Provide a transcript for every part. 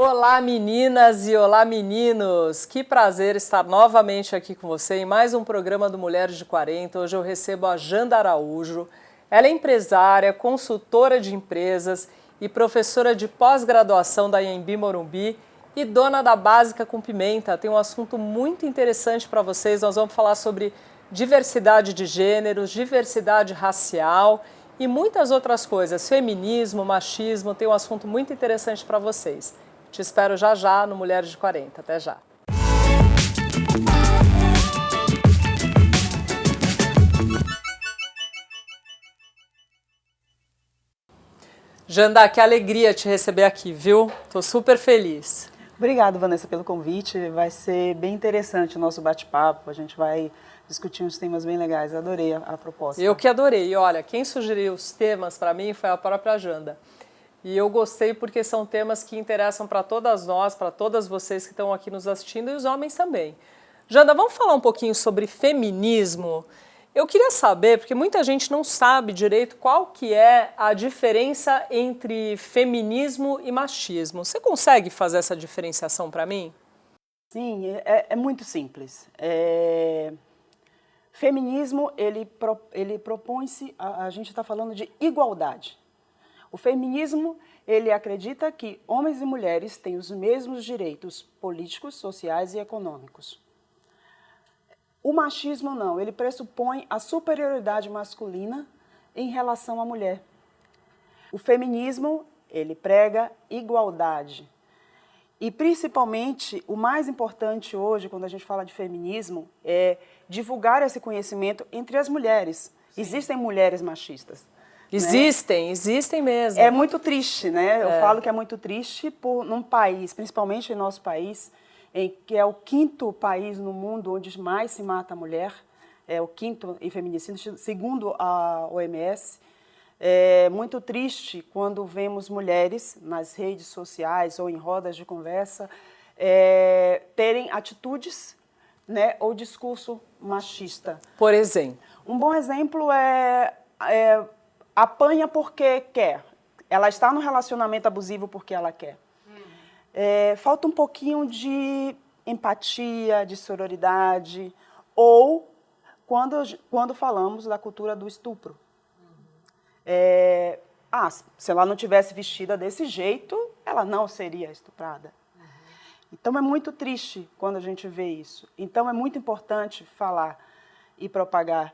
Olá meninas e olá meninos, que prazer estar novamente aqui com você em mais um programa do Mulheres de 40. Hoje eu recebo a Janda Araújo. Ela é empresária, consultora de empresas e professora de pós-graduação da Anhembi Morumbi e dona da Básica com Pimenta. Tem um assunto muito interessante para vocês, nós vamos falar sobre diversidade de gêneros, diversidade racial e muitas outras coisas, feminismo, machismo, tem um assunto muito interessante para vocês. Te espero já já no Mulheres de 40. Até já. Janda, que alegria te receber aqui, viu? Tô super feliz. Obrigada, Vanessa, pelo convite. Vai ser bem interessante o nosso bate-papo. A gente vai discutir uns temas bem legais. Adorei a proposta. Eu que adorei. Olha, quem sugeriu os temas para mim foi a própria Janda. E eu gostei porque são temas que interessam para todas nós, para todas vocês que estão aqui nos assistindo e os homens também. Janda, vamos falar um pouquinho sobre feminismo? Eu queria saber, porque muita gente não sabe direito qual que é a diferença entre feminismo e machismo. Você consegue fazer essa diferenciação para mim? Sim, é muito simples. Feminismo, ele propõe-se, a gente está falando de igualdade. O feminismo, ele acredita que homens e mulheres têm os mesmos direitos políticos, sociais e econômicos. O machismo não, ele pressupõe a superioridade masculina em relação à mulher. O feminismo, ele prega igualdade. E principalmente, o mais importante hoje, quando a gente fala de feminismo, é divulgar esse conhecimento entre as mulheres. Sim. Existem mulheres machistas. Existem mesmo. É muito triste, né? Eu falo que é muito triste num país, principalmente em nosso país, que é o quinto país no mundo onde mais se mata a mulher, é o quinto em feminicídio, segundo a OMS. É muito triste quando vemos mulheres nas redes sociais ou em rodas de conversa terem atitudes, né, ou discurso machista. Por exemplo? Um bom exemplo é apanha porque quer. Ela está no relacionamento abusivo porque ela quer. Falta um pouquinho de empatia, de sororidade, ou quando falamos da cultura do estupro. Se ela não tivesse vestida desse jeito, ela não seria estuprada. Então é muito triste quando a gente vê isso. Então é muito importante falar e propagar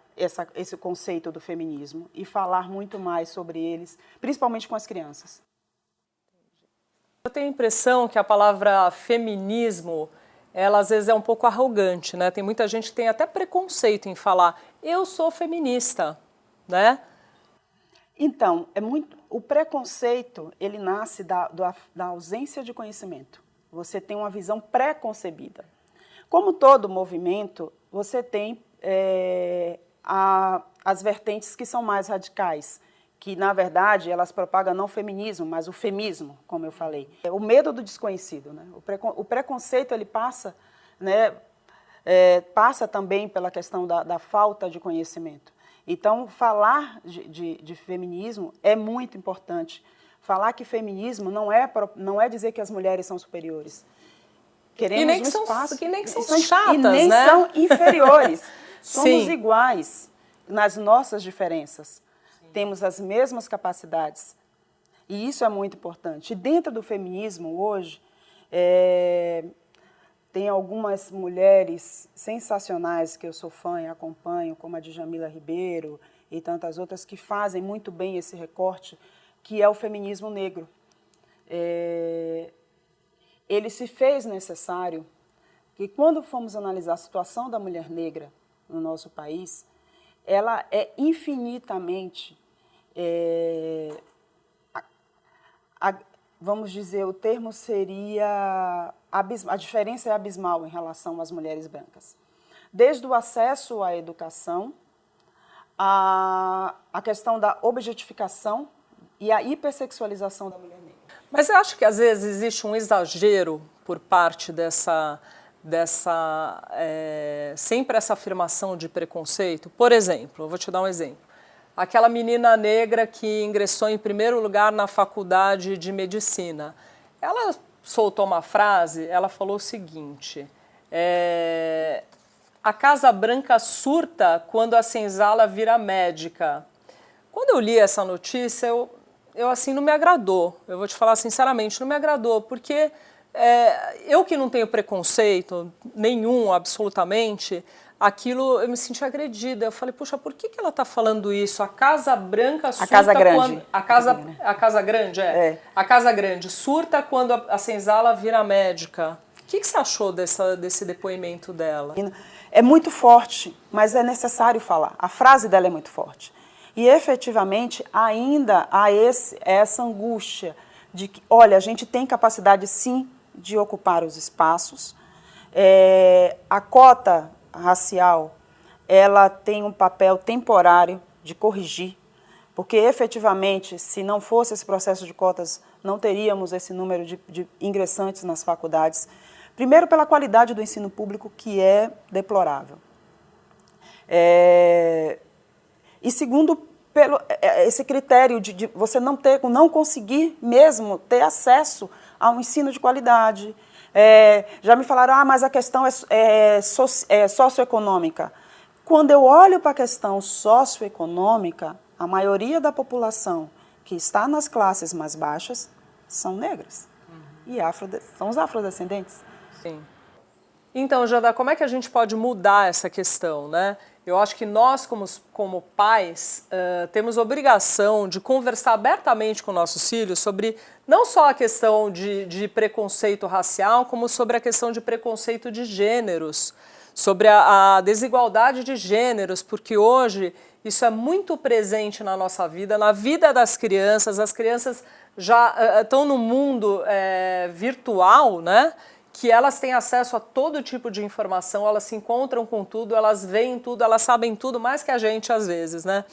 esse conceito do feminismo e falar muito mais sobre eles, principalmente com as crianças. Eu tenho a impressão que a palavra feminismo, ela às vezes é um pouco arrogante, né? Tem muita gente que tem até preconceito em falar, eu sou feminista, né? Então, o preconceito, ele nasce da ausência de conhecimento. Você tem uma visão pré-concebida. Como todo movimento, você tem as vertentes que são mais radicais, que, na verdade, elas propagam não o feminismo, mas o femismo, como eu falei. O medo do desconhecido, né? O preconceito, ele passa, né, passa também pela questão da falta de conhecimento. Então, falar de feminismo é muito importante. Falar que feminismo não é dizer que as mulheres são superiores. Queremos um espaço que nem são chatas, e nem né? são inferiores. Somos Sim. iguais nas nossas diferenças. Sim. Temos as mesmas capacidades. E isso é muito importante. E dentro do feminismo, hoje, tem algumas mulheres sensacionais que eu sou fã e acompanho, como a Djamila Ribeiro e tantas outras, que fazem muito bem esse recorte, que é o feminismo negro. Ele se fez necessário que, quando fomos analisar a situação da mulher negra no nosso país, ela é infinitamente, vamos dizer, o termo seria, a diferença é abismal em relação às mulheres brancas. Desde o acesso à educação, a questão da objetificação e a hipersexualização da mulher negra. Mas eu acho que às vezes existe um exagero por parte sempre essa afirmação de preconceito. Por exemplo, eu vou te dar um exemplo. Aquela menina negra que ingressou em primeiro lugar na faculdade de medicina. Ela soltou uma frase, ela falou o seguinte, a Casa Branca surta quando a senzala vira médica. Quando eu li essa notícia, eu assim, não me agradou. Eu vou te falar sinceramente, não me agradou, porque eu que não tenho preconceito nenhum, absolutamente, aquilo eu me senti agredida. Eu falei, puxa, por que ela está falando isso? A Casa Branca surta Casa Grande. quando... A Casa Grande, A Casa Grande surta quando a senzala vira médica. O que você achou desse depoimento dela? É muito forte, mas é necessário falar. A frase dela é muito forte. E, efetivamente, ainda há essa angústia de que, olha, a gente tem capacidade, sim, de ocupar os espaços. A cota racial, ela tem um papel temporário de corrigir, porque, efetivamente, se não fosse esse processo de cotas, não teríamos esse número de ingressantes nas faculdades. Primeiro, pela qualidade do ensino público, que é deplorável. E segundo, pelo esse critério de você não conseguir mesmo ter acesso a um ensino de qualidade. Já me falaram, mas a questão é socioeconômica. Quando eu olho para a questão socioeconômica, a maioria da população que está nas classes mais baixas são negras. E são os afrodescendentes. Sim. Então, Janda, como é que a gente pode mudar essa questão, né? Eu acho que nós, como pais, temos obrigação de conversar abertamente com nossos filhos sobre não só a questão de preconceito racial, como sobre a questão de preconceito de gêneros, sobre a desigualdade de gêneros, porque hoje isso é muito presente na nossa vida, na vida das crianças. As crianças já estão no mundo virtual, né? Que elas têm acesso a todo tipo de informação, elas se encontram com tudo, elas veem tudo, elas sabem tudo, mais que a gente às vezes, né?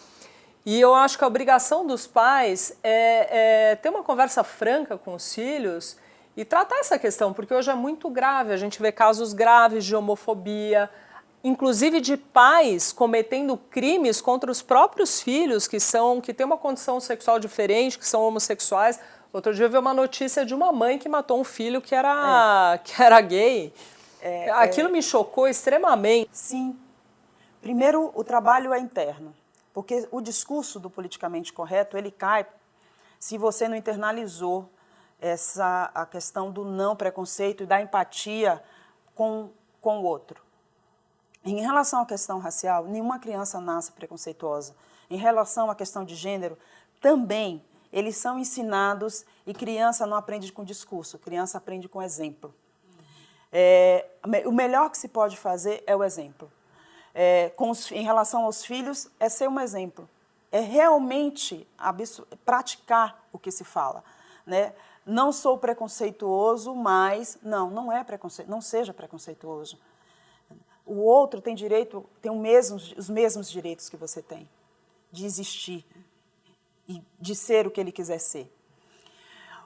E eu acho que a obrigação dos pais é ter uma conversa franca com os filhos e tratar essa questão, porque hoje é muito grave, a gente vê casos graves de homofobia, inclusive de pais cometendo crimes contra os próprios filhos que têm uma condição sexual diferente, que são homossexuais. Outro dia eu vi uma notícia de uma mãe que matou um filho que era gay. Aquilo me chocou extremamente. Sim. Primeiro, o trabalho é interno, porque o discurso do politicamente correto, ele cai se você não internalizou a questão do não preconceito e da empatia com o outro. Em relação à questão racial, nenhuma criança nasce preconceituosa. Em relação à questão de gênero, também. Eles são ensinados e criança não aprende com discurso, criança aprende com exemplo. O melhor que se pode fazer é o exemplo. Em relação aos filhos, é ser um exemplo. É realmente praticar o que se fala. Né? Não sou preconceituoso, mas... Não é preconceito, não seja preconceituoso. O outro tem direito, tem os mesmos direitos que você tem, de existir. E de ser o que ele quiser ser.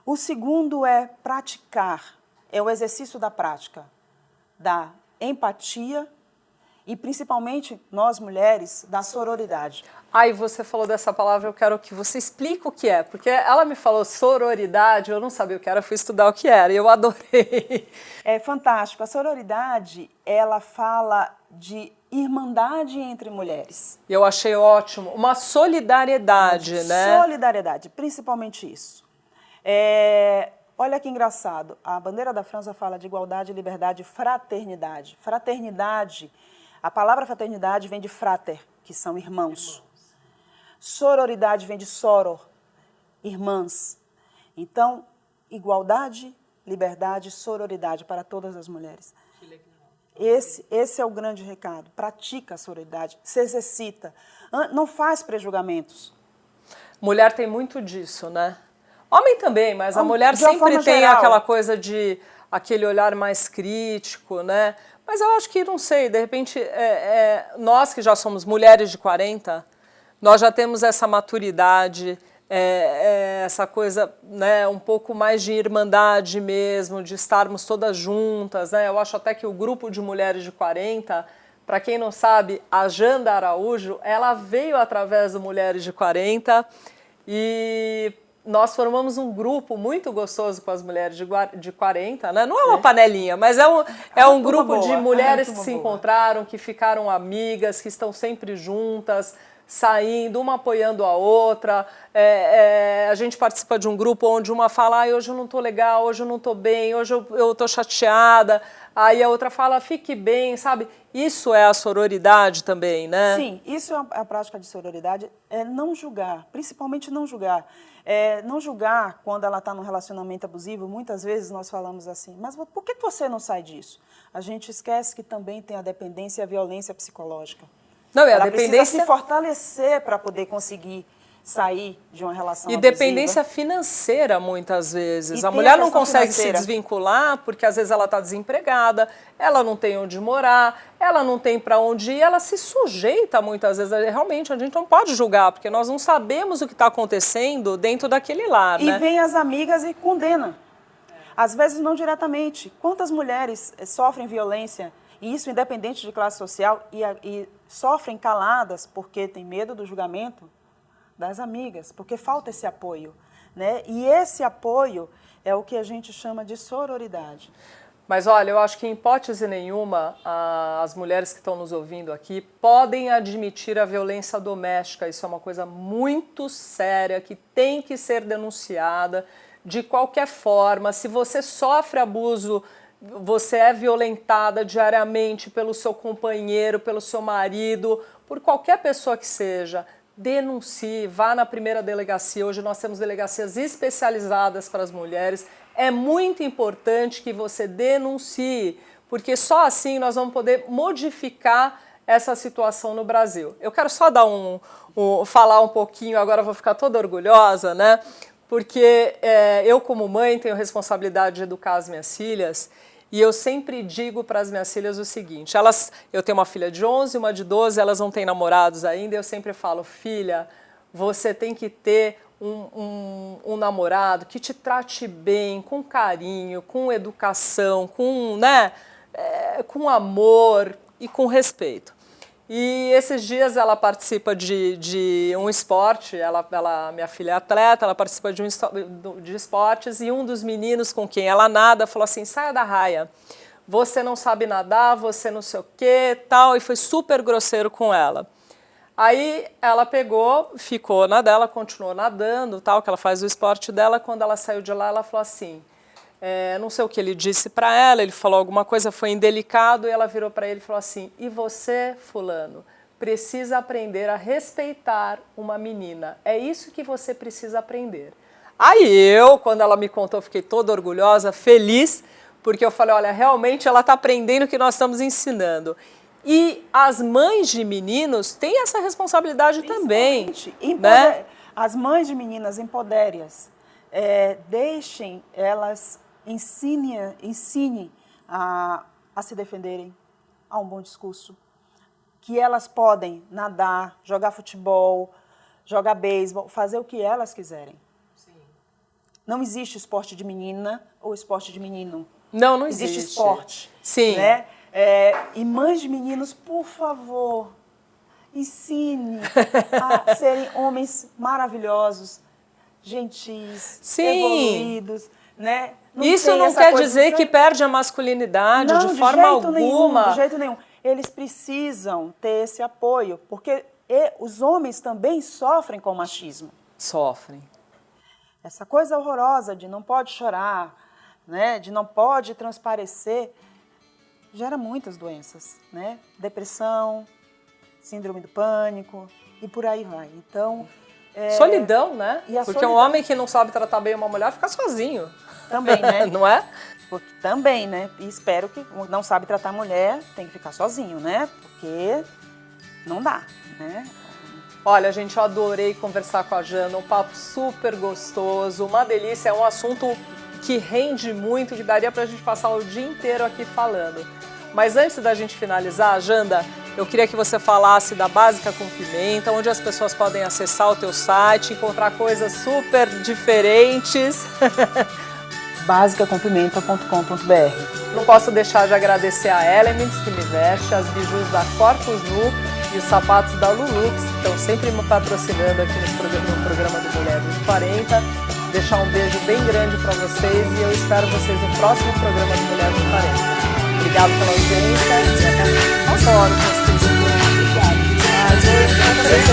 O segundo é praticar, é o exercício da prática, da empatia e, principalmente, nós mulheres, da sororidade. Aí você falou dessa palavra, eu quero que você explique o que é, porque ela me falou sororidade, eu não sabia o que era, fui estudar o que era e eu adorei. É fantástico. A sororidade, ela fala de irmandade entre mulheres. Eu achei ótimo. Uma solidariedade, né? Solidariedade, principalmente isso. Olha que engraçado, a bandeira da França fala de igualdade, liberdade e fraternidade. Fraternidade, a palavra fraternidade vem de frater, que são irmãos. Sororidade vem de soror, irmãs. Então, igualdade, liberdade e sororidade para todas as mulheres. Esse é o grande recado. Pratica a sororidade, se exercita, não faz pré-julgamentos. Mulher tem muito disso, né? Homem também, mas a mulher sempre tem aquela coisa de aquele olhar mais crítico, né? Mas eu acho que, não sei, de repente, nós que já somos mulheres de 40, nós já temos essa maturidade, essa coisa, né, um pouco mais de irmandade mesmo, de estarmos todas juntas, né? Eu acho até que o grupo de mulheres de 40, para quem não sabe, a Janda Araújo, ela veio através do Mulheres de 40 e nós formamos um grupo muito gostoso com as mulheres de 40, né? Não é uma panelinha, mas é um grupo de mulheres que se encontraram, que ficaram amigas, que estão sempre juntas, saindo, uma apoiando a outra. A gente participa de um grupo onde uma fala, hoje eu não estou legal, hoje eu não estou bem, hoje eu estou chateada. Aí a outra fala, fique bem, sabe? Isso é a sororidade também, né? Sim, isso é a prática de sororidade, é não julgar, principalmente não julgar. Não julgar quando ela está num relacionamento abusivo, muitas vezes nós falamos assim, mas por que você não sai disso? A gente esquece que também tem a dependência e a violência psicológica. Não, ela a dependência... precisa se fortalecer para poder conseguir sair de uma relação abusiva. Dependência financeira, muitas vezes. A mulher não consegue se desvincular porque, às vezes, ela está desempregada, ela não tem onde morar, ela não tem para onde ir, ela se sujeita, muitas vezes. Realmente, a gente não pode julgar, porque nós não sabemos o que está acontecendo dentro daquele lar, né? E vem as amigas e condena. Às vezes, não diretamente. Quantas mulheres sofrem violência, e isso independente de classe social, e sofrem caladas porque têm medo do julgamento das amigas, porque falta esse apoio, né? E esse apoio é o que a gente chama de sororidade. Mas olha, eu acho que em hipótese nenhuma as mulheres que estão nos ouvindo aqui podem admitir a violência doméstica. Isso é uma coisa muito séria que tem que ser denunciada de qualquer forma. Se você sofre abuso, você é violentada diariamente pelo seu companheiro, pelo seu marido, por qualquer pessoa que seja, denuncie, vá na primeira delegacia. Hoje nós temos delegacias especializadas para as mulheres. É muito importante que você denuncie, porque só assim nós vamos poder modificar essa situação no Brasil. Eu quero só dar falar um pouquinho, agora vou ficar toda orgulhosa, né? Porque eu, como mãe, tenho responsabilidade de educar as minhas filhas. E eu sempre digo para as minhas filhas o seguinte, eu tenho uma filha de 11, uma de 12, elas não têm namorados ainda, e eu sempre falo, filha, você tem que ter um namorado que te trate bem, com carinho, com educação, com amor e com respeito. E esses dias ela participa de um esporte, minha filha é atleta, ela participa de esportes, e um dos meninos com quem ela nada falou assim, saia da raia, você não sabe nadar, você não sei o que, tal, e foi super grosseiro com ela. Aí ela pegou, ficou na dela, continuou nadando, tal, que ela faz o esporte dela. Quando ela saiu de lá, ela falou assim, não sei o que ele disse para ela, ele falou alguma coisa, foi indelicado, e ela virou para ele e falou assim, e você, fulano, precisa aprender a respeitar uma menina, é isso que você precisa aprender. Aí quando ela me contou, fiquei toda orgulhosa, feliz, porque eu falei, olha, realmente ela está aprendendo o que nós estamos ensinando. E as mães de meninos têm essa responsabilidade também. Né? As mães de meninas, empoderem-as. Deixem elas, ensinem a se defenderem, a um bom discurso. Que elas podem nadar, jogar futebol, jogar beisebol, fazer o que elas quiserem. Sim. Não existe esporte de menina ou esporte de menino. Não existe. Existe esporte. Sim. Né? E mães de meninos, por favor, ensine a serem homens maravilhosos, gentis, evoluídos, né? Isso não quer dizer que perde a masculinidade de forma alguma. De jeito nenhum. Eles precisam ter esse apoio, porque os homens também sofrem com o machismo. Sofrem. Essa coisa horrorosa de não pode chorar, né? De não pode transparecer, gera muitas doenças, né? Depressão, síndrome do pânico e por aí vai. Então, solidão, né? Porque um homem que não sabe tratar bem uma mulher fica sozinho. Também, né? Não é? Porque, também, né? E espero que não sabe tratar mulher, tem que ficar sozinho, né? Porque não dá, né? Olha, gente, eu adorei conversar com a Jana, um papo super gostoso, uma delícia, é um assunto que rende muito, que daria pra gente passar o dia inteiro aqui falando. Mas antes da gente finalizar, Janda, eu queria que você falasse da Básica com Pimenta, onde as pessoas podem acessar o teu site, encontrar coisas super diferentes. basicacompimenta.com.br. Não posso deixar de agradecer a Elements, que me veste, as bijus da Corpus Nu e os sapatos da Lulux, que estão sempre me patrocinando aqui no programa do Mulheres de 40. deixar um beijo bem grande para vocês e eu espero vocês no próximo programa do Mulher de 40. Obrigado pela audiência e até a próxima. Adoro construir. Obrigada.